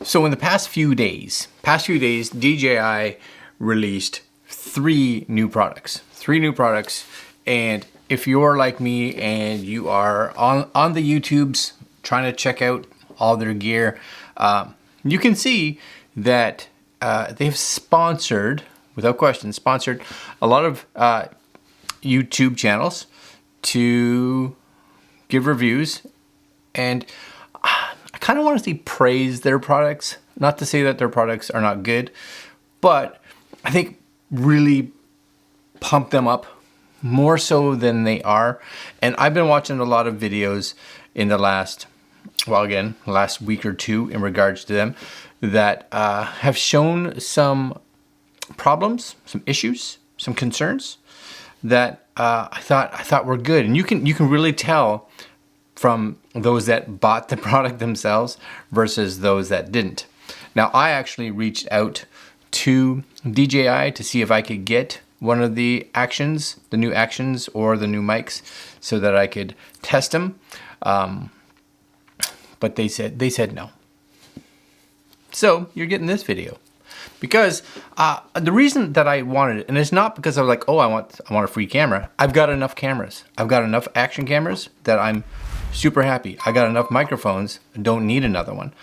So in the past few days, DJI released three new products. And if you're like me and you are on the YouTubes trying to check out all their gear, you can see that they've sponsored, without question, a lot of YouTube channels to give reviews. And I kind of want to see praise their products. Not to say that their products are not good, but I think really pump them up more so than they are. And I've been watching a lot of videos in the last week or two in regards to them that have shown some problems, some issues, some concerns that I thought were good. And you can really tell from those that bought the product themselves versus those that didn't. Now, I actually reached out to DJI to see if I could get one of the Actions, the new Actions or the new mics, so that I could test them. But they said no. So you're getting this video because the reason that I wanted it, and it's not because I was like, oh, I want a free camera. I've got enough cameras. I've got enough action cameras that I'm super happy. I got enough microphones. I don't need another one.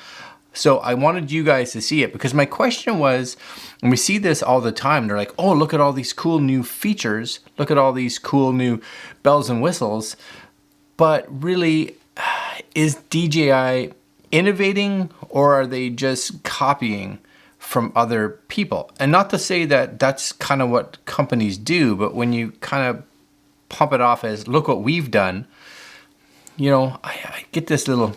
So I wanted you guys to see it because my question was, and we see this all the time, they're like, oh, look at all these cool new features. Look at all these cool new bells and whistles. But really, is DJI innovating or are they just copying from other people? And not to say that that's kind of what companies do, but when you kind of pump it off as, look what we've done, you know, I get this little,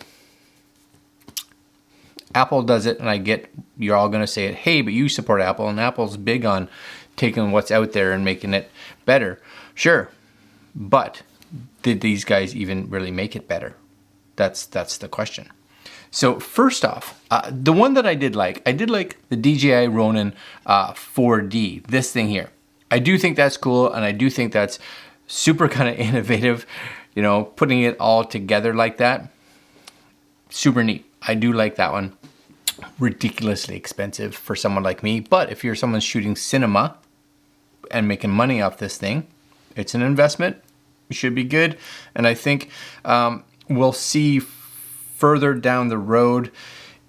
Apple does it, and I get, you're all going to say it, hey, but you support Apple, and Apple's big on taking what's out there and making it better. Sure, but did these guys even really make it better? That's the question. So first off, the one that I did like the DJI Ronin 4D, this thing here. I do think that's cool, and I do think that's super kind of innovative, you know, putting it all together like that. Super neat. I do like that one. Ridiculously expensive for someone like me, but if you're someone shooting cinema and making money off this thing, it's an investment. It should be good. And I think we'll see further down the road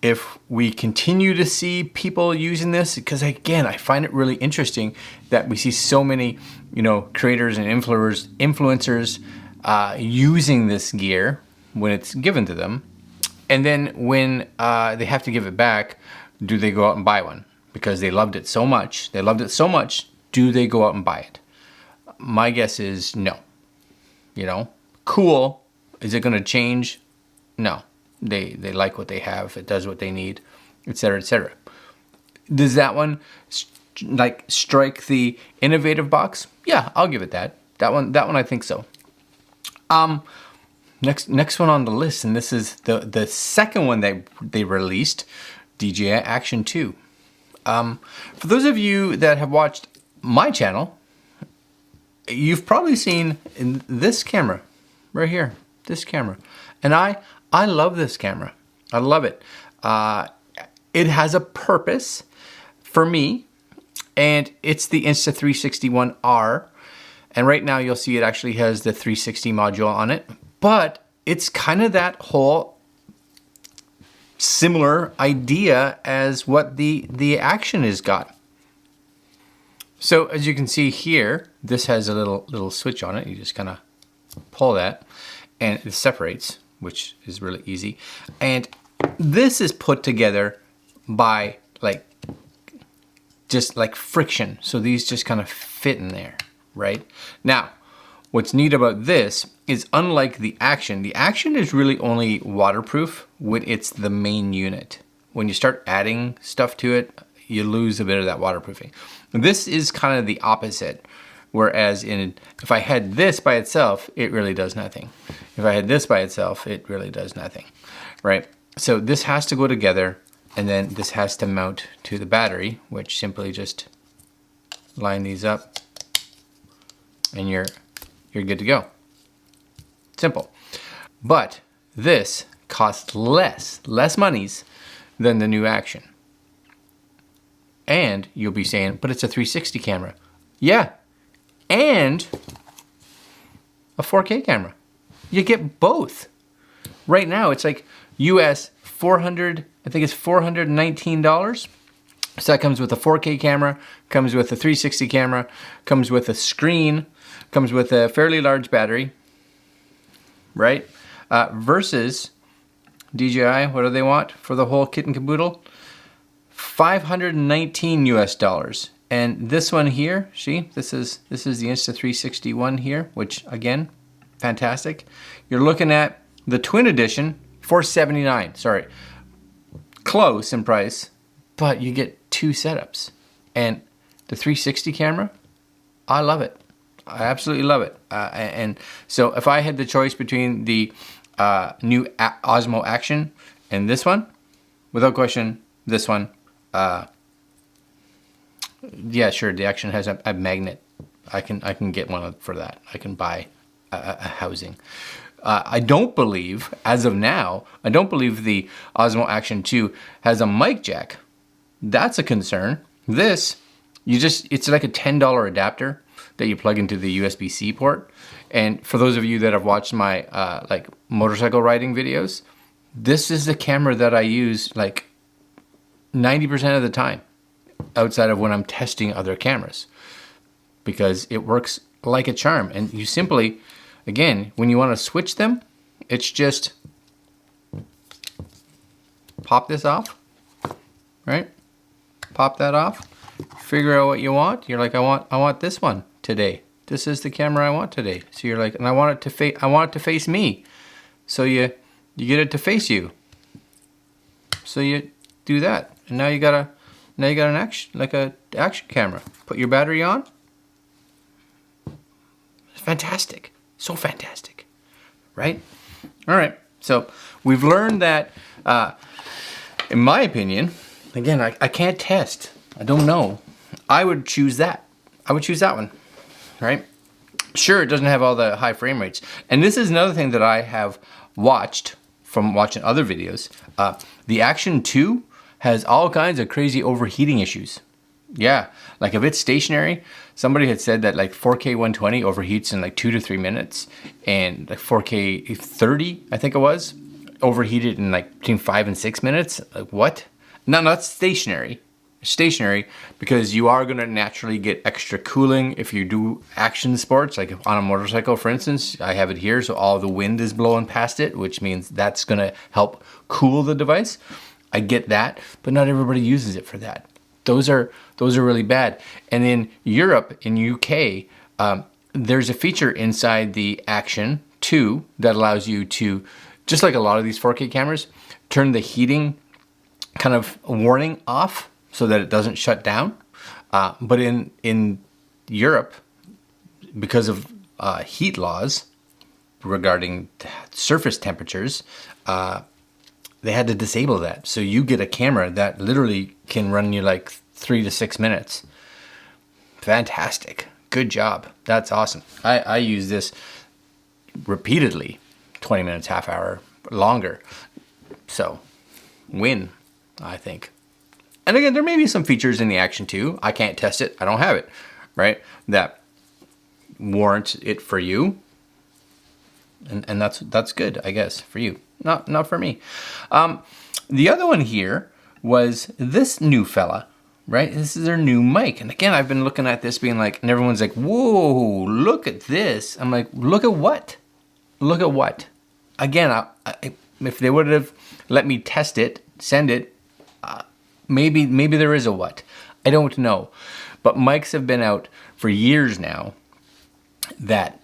if we continue to see people using this, because again, I find it really interesting that we see so many, you know, creators and influencers using this gear when it's given to them. And then when they have to give it back, do they go out and buy one? Because they loved it so much. Do they go out and buy it? My guess is no. You know, cool. Is it going to change? No. They like what they have. It does what they need, etc., etc. Does that one like strike the innovative box? Yeah, I'll give it that. That one I think so. Next one on the list, and this is the second one that they released, DJI Action 2. For those of you that have watched my channel, you've probably seen in this camera right here, this camera. And I love this camera. I love it. It has a purpose for me, and it's the Insta360 One R. And right now you'll see it actually has the 360 module on it. But it's kind of that whole similar idea as what the Action has got. So as you can see here, this has a little switch on it. You just kind of pull that and it separates, which is really easy. And this is put together by just like friction. So these just kind of fit in there, right? Now, what's neat about this is unlike the Action is really only waterproof when it's the main unit. When you start adding stuff to it, you lose a bit of that waterproofing. This is kind of the opposite. Whereas if I had this by itself, it really does nothing. If I had this by itself, it really does nothing, right? So this has to go together, and then this has to mount to the battery, which simply just line these up, and you're good to go. Simple. But this costs less monies than the new Action. And you'll be saying, but it's a 360 camera. Yeah, and a 4K camera. You get both. Right now, it's like US $400, I think it's $419. So that comes with a 4K camera, comes with a 360 camera, comes with a screen, comes with a fairly large battery, right? Versus DJI, what do they want for the whole kit and caboodle? $519 US. And this one here, see, this is the Insta360 One here, which again, fantastic. You're looking at the twin edition, $479. Sorry, close in price, but you get 2 setups. And the 360 camera, I love it. I absolutely love it. And so if I had the choice between the new Osmo Action and this one, without question, this one. Yeah, sure. The Action has a magnet. I can get one for that. I can buy a housing. I don't believe, as of now, I don't believe the Osmo Action 2 has a mic jack. That's a concern. This, it's like a $10 adapter that you plug into the USB-C port. And for those of you that have watched my like motorcycle riding videos, this is the camera that I use like 90% of the time, outside of when I'm testing other cameras, because it works like a charm. And you simply, again, when you want to switch them, it's just pop this off, right? Pop that off, figure out what you want. You're like, I want this one today. This is the camera I want today. So you're like, and I want it to face me. So you get it to face you. So you do that. And now you got an action camera. Put your battery on. It's fantastic. So fantastic. Right? All right. So we've learned that, in my opinion, again, I can't test. I don't know. I would choose that. I would choose that one. Right? Sure, it doesn't have all the high frame rates. And this is another thing that I have watched from watching other videos. The Action 2 has all kinds of crazy overheating issues. Yeah, like if it's stationary, somebody had said that like 4K 120 overheats in like 2 to 3 minutes, and like 4K 30, I think it was, overheated in like between 5 and 6 minutes. Like what? No, not stationary. Stationary, because you are going to naturally get extra cooling if you do action sports, like on a motorcycle, for instance. I have it here, so all the wind is blowing past it, which means that's going to help cool the device. I get that, but not everybody uses it for that. Those are really bad. And in Europe, in UK, there's a feature inside the Action 2 that allows you to, just like a lot of these 4K cameras, turn the heating kind of warning off so that it doesn't shut down. But in Europe, because of heat laws regarding surface temperatures, they had to disable that. So you get a camera that literally can run you like 3 to 6 minutes. Fantastic. Good job. That's awesome. I use this repeatedly, 20 minutes, half hour, longer. So win, I think. And again, there may be some features in the Action 2. I can't test it. I don't have it, right? That warrants it for you. And that's good, I guess, for you. Not for me. The other one here was this new fella, right? This is their new mic. And again, I've been looking at this being like, and everyone's like, whoa, look at this. I'm like, look at what? Look at what? Again, if they would have let me test it, send it, maybe there is a what. I don't know. But mics have been out for years now. That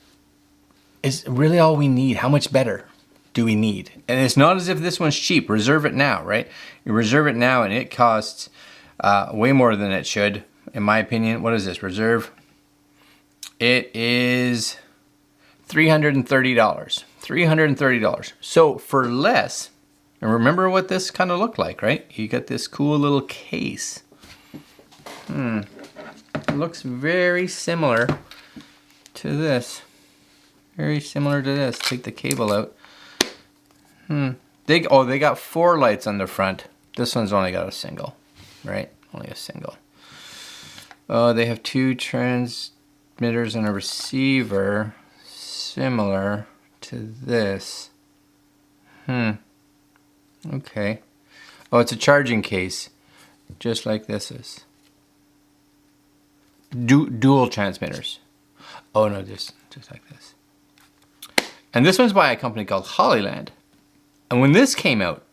is really all we need. How much better do we need? And it's not as if this one's cheap. Reserve it now, right? You reserve it now and it costs way more than it should, in my opinion. What is this? Reserve. It is $330. $330. So for less, and remember what this kind of looked like, right? You got this cool little case. It looks very similar to this. Very similar to this. Take the cable out. They got 4 lights on the front. This one's only got a single, right? Only a single. Oh, they have 2 transmitters and a receiver similar to this. Okay. Oh, it's a charging case, just like this is. Dual transmitters. Oh no, just like this. And this one's by a company called Holyland. And when this came out,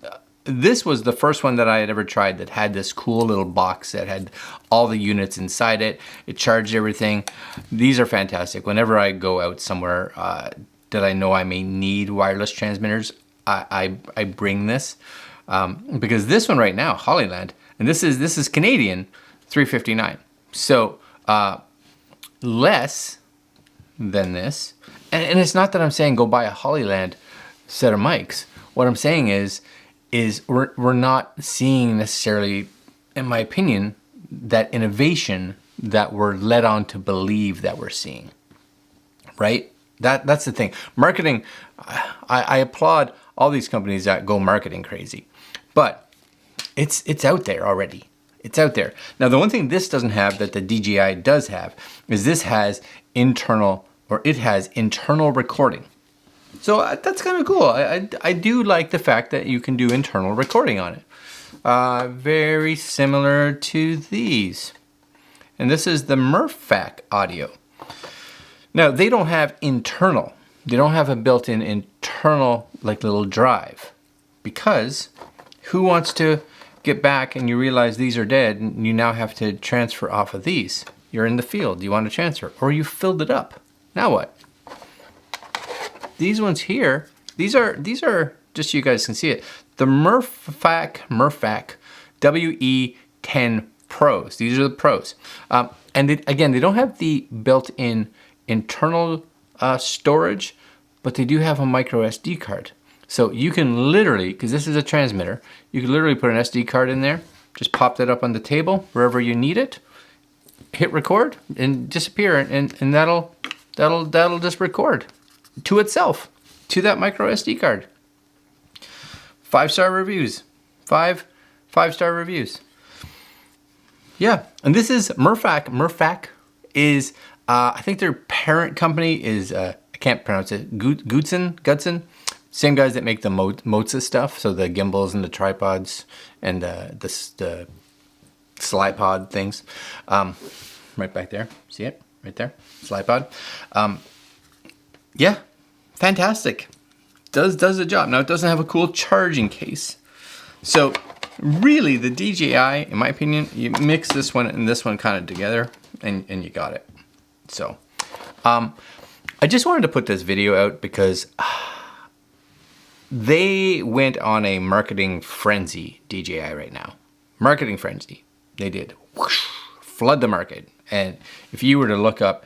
this was the first one that I had ever tried that had this cool little box that had all the units inside it. It charged everything. These are fantastic. Whenever I go out somewhere that I know I may need wireless transmitters, I bring this. Because this one right now, Holyland, and this is Canadian, $359. So less than this. And it's not that I'm saying go buy a Holyland set of mics. What I'm saying is we're not seeing necessarily, in my opinion, that innovation that we're led on to believe that we're seeing, right? That's the thing. Marketing, I applaud all these companies that go marketing crazy, but it's out there already. It's out there. Now, the one thing this doesn't have that the DJI does have is this has internal recording. So that's kind of cool. I do like the fact that you can do internal recording on it. Very similar to these. And this is the Murphac audio. Now, they don't have internal. They don't have a built-in internal like little drive, because who wants to get back and you realize these are dead and you now have to transfer off of these? You're in the field, you want to transfer, or you filled it up. Now what? These ones here, these are just so you guys can see it. The Murphac WE10 Pros. These are the Pros. And again, they don't have the built-in internal storage, but they do have a micro SD card. So you can literally, because this is a transmitter, you can literally put an SD card in there, just pop that up on the table wherever you need it, hit record, and disappear, and that'll just record to itself, to that micro SD card. 5-star reviews. Five-star reviews. Yeah, and this is Murphac. Murphac is, I think their parent company is, I can't pronounce it, Gudson. Same guys that make the Motza stuff, so the gimbals and the tripods and the slide pod things. Right back there, see it? Right there, slide pod. Yeah, fantastic. Does the job. Now it doesn't have a cool charging case. So really the DJI, in my opinion, you mix this one and this one kind of together and you got it. So I just wanted to put this video out because they went on a marketing frenzy, DJI right now. Marketing frenzy. They did. Whoosh, flood the market. And if you were to look up,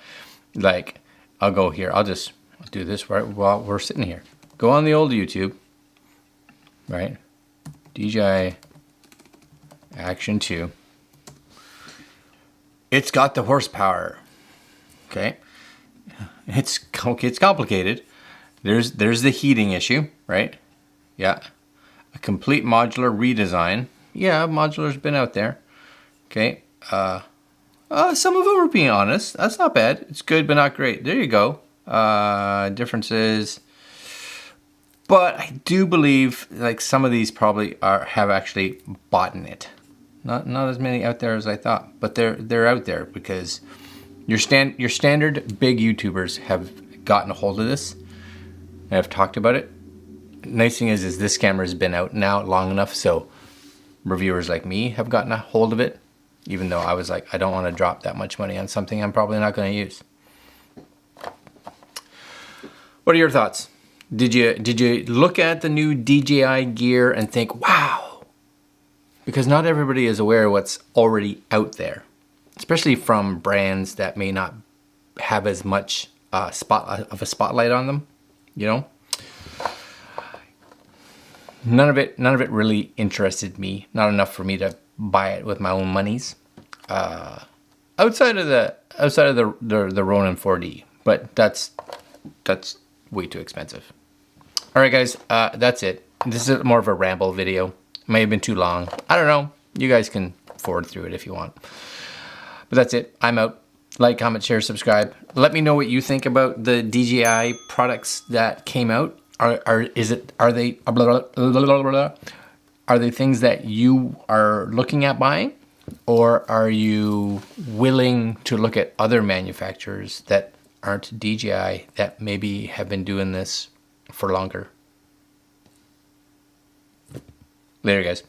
like, I'll go here. I'll do this right while we're sitting here. Go on the old YouTube, right? DJI Action 2. It's got the horsepower. Okay. It's complicated. There's the heating issue, right? Yeah. A complete modular redesign. Yeah, modular's been out there. Okay. Some of them are being honest. That's not bad. It's good, but not great. There you go. Differences. But I do believe like some of these probably have actually bought in it. Not as many out there as I thought, but they're out there because your standard big YouTubers have gotten a hold of this and have talked about it. Nice thing is this camera has been out now long enough, so reviewers like me have gotten a hold of it, even though I was like, I don't want to drop that much money on something I'm probably not going to use. What are your thoughts? Did you look at the new DJI gear and think, wow? Because not everybody is aware of what's already out there, especially from brands that may not have as much of a spotlight on them, you know? None of it really interested me. Not enough for me to buy it with my own monies. Outside of the Ronin 4D, but that's way too expensive. All right, guys, that's it. This is more of a ramble video. May have been too long. I don't know. You guys can forward through it if you want. But that's it. I'm out. Like, comment, share, subscribe. Let me know what you think about the DJI products that came out. Are they things that you are looking at buying, or are you willing to look at other manufacturers that aren't DJI that maybe have been doing this for longer? Later, guys.